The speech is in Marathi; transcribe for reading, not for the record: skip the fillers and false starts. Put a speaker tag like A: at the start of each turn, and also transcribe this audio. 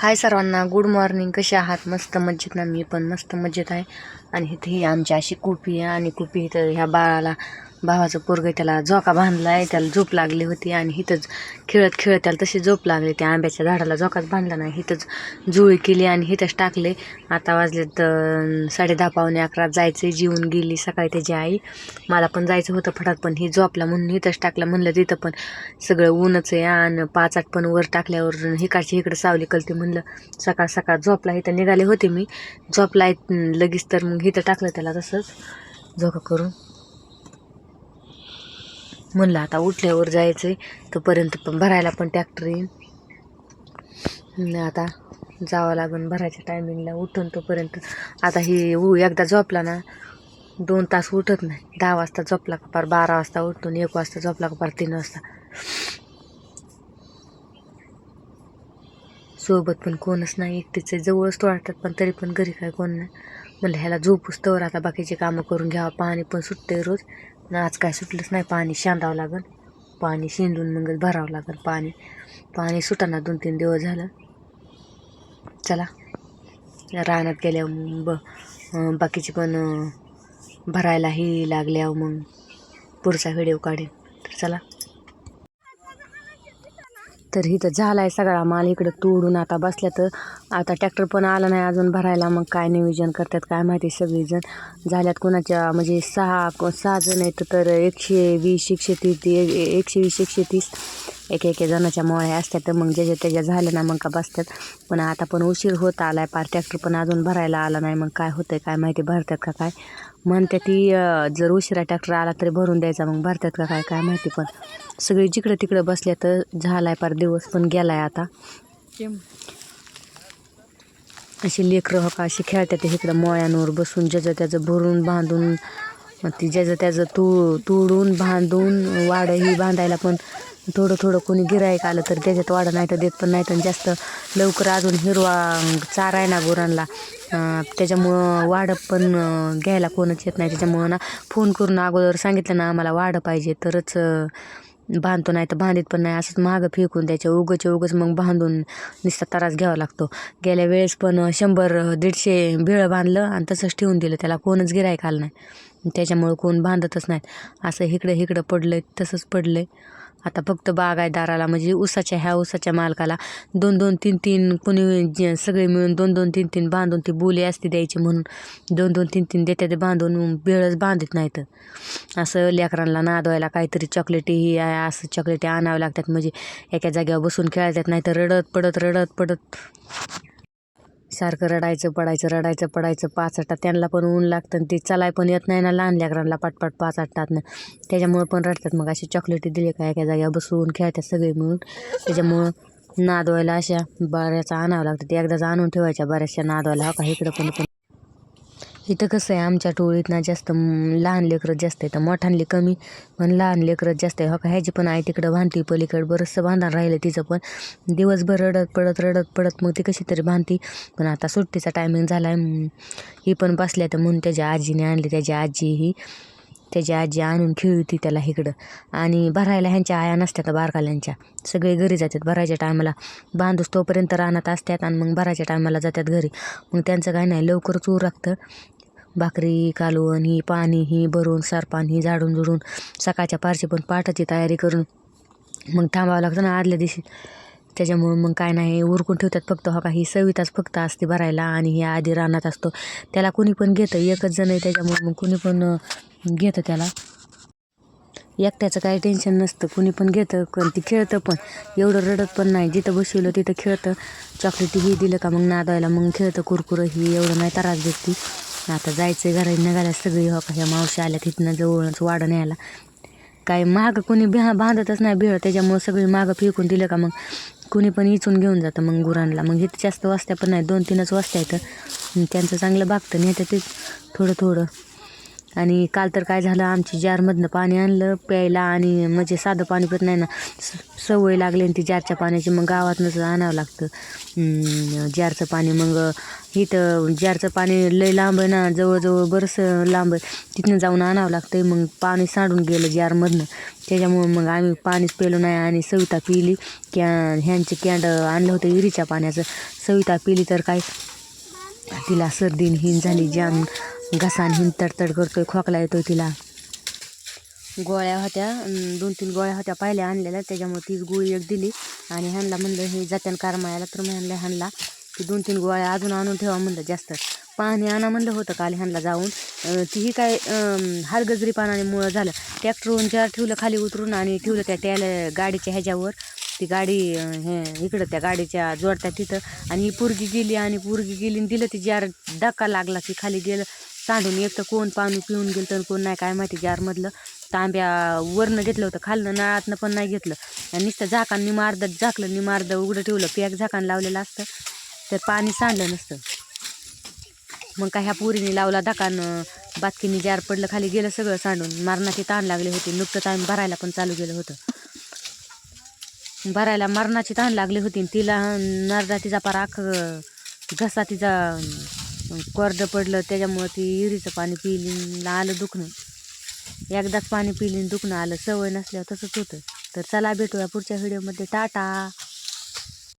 A: हाय सर्वांना, गुड मॉर्निंग. कसे आहात? मस्त मजेत ना? मी पण मस्त मजेत आहे. आणि इथे ही आमची अशी कुपी आहे आणि कुपी इथं ह्या बाळाला भावाचं पोरगं त्याला झोका बांधला आहे, त्याला झोप लागली होती आणि इथंच खेळत खेळत त्याला तशी झोप लागली. त्या आंब्याच्या झाडाला झोकाच बांधला नाही, इथंच जुळी केली आणि इथंच टाकले. आता वाजले तर 10:30 पावणे 11 जायचं. जीवन गेली सकाळी त्याची आई. मला पण जायचं होतं फटात, पण ही झोपला म्हणून इथंच टाकलं. म्हणलं तिथं पण सगळं ऊनच आहे आणि 5-8 पण वर टाकल्यावर हिकडची इकडं सावली कलते. म्हणलं सकाळ सकाळ झोपला. इथं निघाले होते मी, झोपला लगेच, तर मग इथं टाकलं त्याला तसंच झोका करून. म्हणलं आता उठल्यावर जायचंय, तोपर्यंत पण भरायला पण ट्रॅक्टर येईन. आता जावं लागेल भरायच्या टायमिंगला उठून तोपर्यंत. आता ही एकदा झोपला ना 2 तास उठत नाही. 10 वाजता झोपला का पार 12 वाजता उठून, 1 वाजता झोपला का पार 3 वाजता. सोबत पण कोणच नाही, एकटीच जवळच तोडतात, पण तरी पण घरी काय कोण नाही. म्हणलं ह्याला झोपूस तर आता बाकीचे कामं करून घ्यावं. पाणी पण सुटते रोज, पण आज काय सुटलंच नाही. पाणी शेंदावं लागेल, पाणी शेंदून मग भरावं लागेल. पाणी सुटाना 2-3 दिवस झालं. चला रानात गेल्यावर बाकीचे पण भरायलाही लागल्यावर मग पुढचा व्हिडिओ काढेन. तर चला. तर इथं झालाय सगळा माल इकडं तोडून आता बसल्या. तर आता ट्रॅक्टर पण आला नाही अजून भरायला. मग काय नियोजन करतात काय माहिती. सगळीजण झाल्यात कोणाच्या, म्हणजे 6 जण आहेत, तर 120 130 120 130 एक जणाच्या मोळ्या असतात. तर मग ज्याच्या त्याच्या झाल्या ना मग का बसतात. पण आता पण उशीर होत आलाय पार, ट्रॅक्टर पण अजून भरायला आला नाही. मग काय होतंय काय माहिती, भरतात का काय म्हणते ती. जर उशिरा ट्रॅक्टर आला तरी भरून द्यायचा, मग भरतात का काय काय माहिती. पण सगळी जिकडं तिकडं बसल्या, तर झालाय पार दिवस पण गेलाय आता. अशी लेकरं हो का अशी खेळतात इकडं मोळ्यांवर बसून, ज्याचं त्याचं भरून बांधून, ती ज्याचं त्याचं तोडून बांधून. वाडंही बांधायला पण थोडं थोडं कोणी गिराईक आलं तर त्याच्यात वाडं नाही तर देत पण नाही. तर जास्त लवकर अजून हिरवा चारा आहे ना गुरांना, त्याच्यामुळं वाडं पण घ्यायला कोणच येत नाही. त्याच्यामुळं ना फोन करून अगोदर सांगितलं ना आम्हाला वाडं पाहिजे तरच बांधतो, नाही तर बांधित पण नाही. असंच मागं फेकून द्यायचे उगच मग बांधून नुसता त्रास घ्यावा लागतो. गेल्या वेळेस पण 100-150 भेळं बांधलं आणि तसंच ठेवून दिलं. त्याला कोणच गिराईक आलं नाही, त्याच्यामुळं कोण बांधतच नाहीत. असं इकडं पडलंय, तसंच पडलंय. आता फक्त बागायतदाराला, म्हणजे ऊसाच्या मालकाला 2-2 3-3 कोणी सगळे मिळून 2-2 3-3 बांधून ती बोली असते द्यायची म्हणून 2-2 3-3 देते. ते बांधून बेळच बांधित नाहीत. असं लेकरांना नादवायला काहीतरी चॉकलेटी असं चॉकलेटी आणावं लागतात, म्हणजे एका जागेवर बसून खेळतात. नाही तर रडत पडत सारखं रडायचं पडायचं. पाचटा त्यांना पण ऊन लागतं आणि ती चालाय पण येत नाही ना लहान लेकरांना पटपट 5-8 त्याच्यामुळं पण रडतात. मग अशी चॉकलेटी दिली का एका जागेवर बसून खेळतात सगळे मिळून. त्याच्यामुळं नादवायला अशा बऱ्याचा आणावं लागतं. एकदाच आणून ठेवायच्या बऱ्याचशा नादवायला. हो का इकडं पण इथं कसं आहे, आमच्या टोळीत ना जास्त लहान लेकरं जास्त आहे, तर मोठांली कमी पण लहान लेकरं जास्त आहे. हो का ह्याची पण आई तिकडं बांधती, पलीकडं बरंचसं बांधायला राहिलं तिचं पण. दिवसभर रडत पडत मग ती कशी तरी बांधती. पण आता सुट्टीचा टायमिंग झाला आहे, ही पण बसल्या. तर म्हणून त्याच्या आजीने आणली, त्याची आजी आणून खेळती त्याला इकडं. आणि भरायला ह्यांच्या आया नसतात बारकाल्यांच्या, सगळे घरी जातात भरायच्या टायमाला. बांधूस तोपर्यंत रानात असतात आणि मग भरायच्या टायमाला जातात घरी. मग त्यांचं काय नाही, लवकरच लागतं. भाकरी कालवण ही पाणी ही भरून सारपान ही झाडून झुडून सकाळच्या पारची पण पाठाची तयारी करून मग थांबावं लागतं ना आदल्या दिवशी. त्याच्यामुळं मग काय नाही उरकून ठेवतात. फक्त हो का ही सविताच फक्त असते भरायला, आणि ही आधी रानात असतो. त्याला कुणी पण घेतं, एकच जण आहे त्याच्यामुळं मग कुणी पण घेतं त्याला. एकट्याचं काही टेन्शन नसतं, कुणी पण घेतं. ती खेळतं पण, एवढं रडत पण नाही. जिथं बसवलं तिथं खेळतं. चॉकलेटी ही दिलं का मग नादायला मग खेळतं. कुरकुरं ही एवढं नाही त्रास देत ती. आता जायचं आहे घरात निघाल्या सगळी. हो का ह्या मावशी आल्या तिथनं जवळच वाडं न्यायला. काय मागं कोणी बांधतच नाही भेळ, त्याच्यामुळं सगळी मागं फेकून दिलं का मग कुणी पण इचून घेऊन जातं मग गुरांना. मग इथं जास्त वस्त्या पण नाही, 2-3च वस्त्या आहेत. त्यांचं चांगलं बागतं नेतं ते थोडं आणि काल तर काय झालं, आमची जारमधनं पाणी आणलं प्यायला आणि म्हणजे साधं पाणी पित नाही ना, सवय लागली आणि ती जारच्या पाण्याची. मग गावातनंच आणावं लागतं जारचं पाणी. मग इथं जारचं पाणी लय लांब आहे ना, जवळजवळ बरंच लांब आहे, तिथनं जाऊन आणावं लागतं. मग पाणी सांडून गेलं जारमधनं, त्याच्यामुळं मग आम्ही पाणीच पेलो नाही. आणि सविता पिली ह्यांचे कॅन्ड आणलं होतं विहिरीच्या पाण्याचं. सविता पिली तर काय तिला सर्दीन हिन झाली, जाम घसान हिन तडतड करतोय, खोकला येतोय तिला. गोळ्या होत्या 2-3 गोळ्या होत्या पहिल्या आणलेल्या, त्याच्यामुळे तीच गोळी एक दिली. आणि ह्यांना म्हणलं हे जात्यान कारमायाला, तर म्हणलं ह्यांना ती 2-3 गोळ्या अजून आणून ठेवा म्हणलं. जास्त पाणी आणा म्हणलं होतं काल ह्यांना जाऊन. तीही काय हलगजरी पाण्याने मुळं झालं. ट्रॅक्टरवरून जार ठेवलं खाली उतरून आणि ठेवलं त्या गाडीच्या ह्याच्यावर. ती गाडी हे इकडं त्या गाडीच्या जोडत्या तिथं. आणि ही पोरगी गेली आणि दिलं ती जार. धक्का लागला की खाली गेलं सांडून. एक तर कोण पाणी पिऊन गेलं तर कोण नाही काय माहिती. जारमधलं तांब्या वरनं घेतलं होतं, खालनं नळातनं पण नाही घेतलं. आणि नुसतं झाकान निमार्द झाकलं, निमार्द उघडं ठेवलं. पॅक झाकान लावलेलं असतं तर पाणी सांडलं नसतं. मग काय ह्या पोरीने लावला धकान, बातकीने जार पडलं खाली, गेलं सगळं सांडून. मरणाची ताण लागली होती. नुकतंच आम्ही भरायला पण चालू केलं होतं. भरायला मरणाची ताण लागली होती. तिला नरडा तिचा पार घसा तिचा कोरडं पडलं, त्याच्यामुळं ती विहिरीचं पाणी पिली आलं दुखणं. एकदाच पाणी पिली दुखणं आलं. सवय नसल्यावर तसंच होतं. तर चला भेटूया पुढच्या व्हिडिओमध्ये. टाटा.